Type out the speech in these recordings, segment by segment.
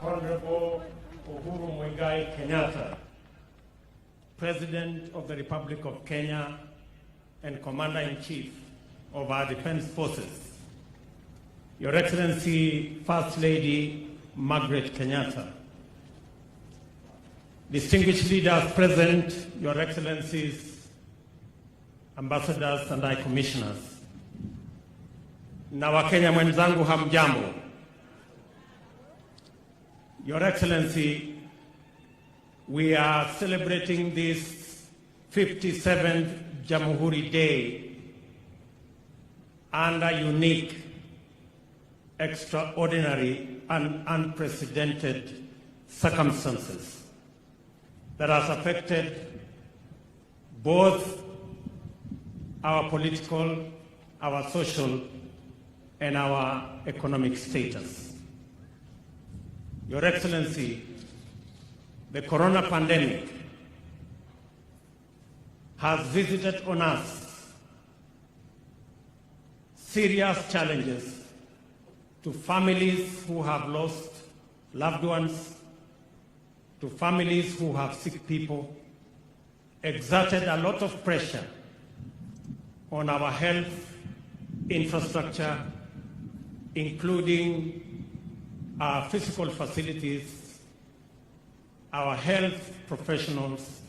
Honorable Uhuru Muigai Kenyatta, President of the Republic of Kenya and Commander-in-Chief of our Defense Forces, Your Excellency First Lady Margaret Kenyatta, distinguished leaders present, Your Excellencies, Ambassadors and High Commissioners, na Wakenya mwenzangu hamjambo. Your Excellency, we are celebrating this 57th Jamhuri Day under unique, extraordinary and unprecedented circumstances that has affected both our political, our social, and our economic status. Your Excellency, the corona pandemic has visited on us serious challenges to families who have lost loved ones, to families who have sick people, exerted a lot of pressure on our health infrastructure, including our physical facilities, our health professionals,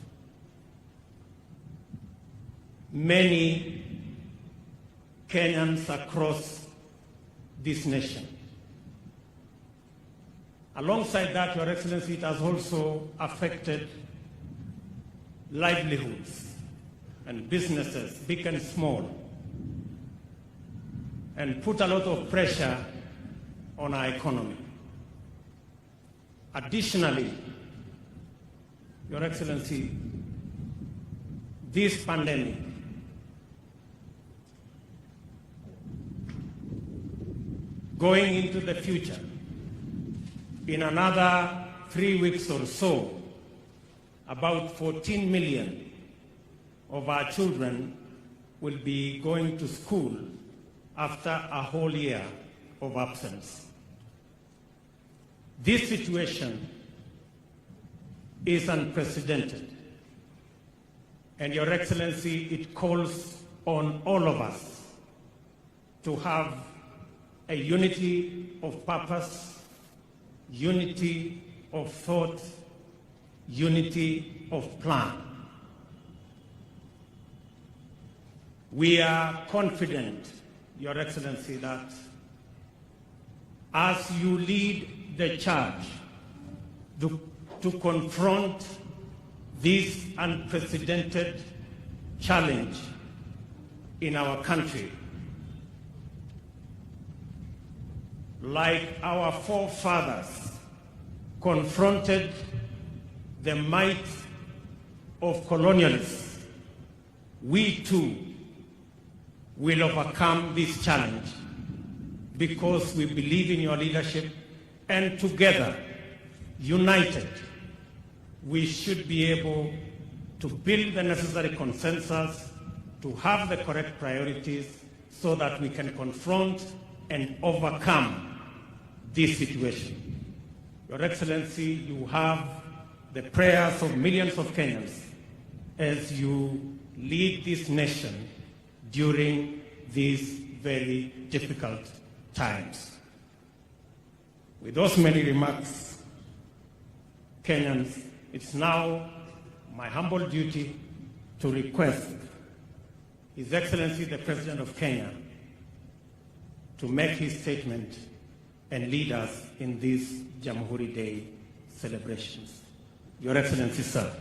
many Kenyans across this nation. Alongside that, Your Excellency, it has also affected livelihoods and businesses, big and small, and put a lot of pressure on our economy. Additionally, Your Excellency, this pandemic going into the future, in another 3 weeks or so, about 14 million of our children will be going to school after a whole year of absence. This situation is unprecedented, and Your Excellency, it calls on all of us to have a unity of purpose, unity of thought, unity of plan. We are confident, Your Excellency, that as you lead the charge to confront this unprecedented challenge in our country, like our forefathers confronted the might of colonialists, we too will overcome this challenge because we believe in your leadership, and together, united, we should be able to build the necessary consensus, to have the correct priorities so that we can confront and overcome this situation. Your Excellency, you have the prayers of millions of Kenyans as you lead this nation during these very difficult times. With those many remarks, Kenyans, it's now my humble duty to request His Excellency the President of Kenya to make his statement and lead us in these Jamhuri Day celebrations. Your Excellency, sir.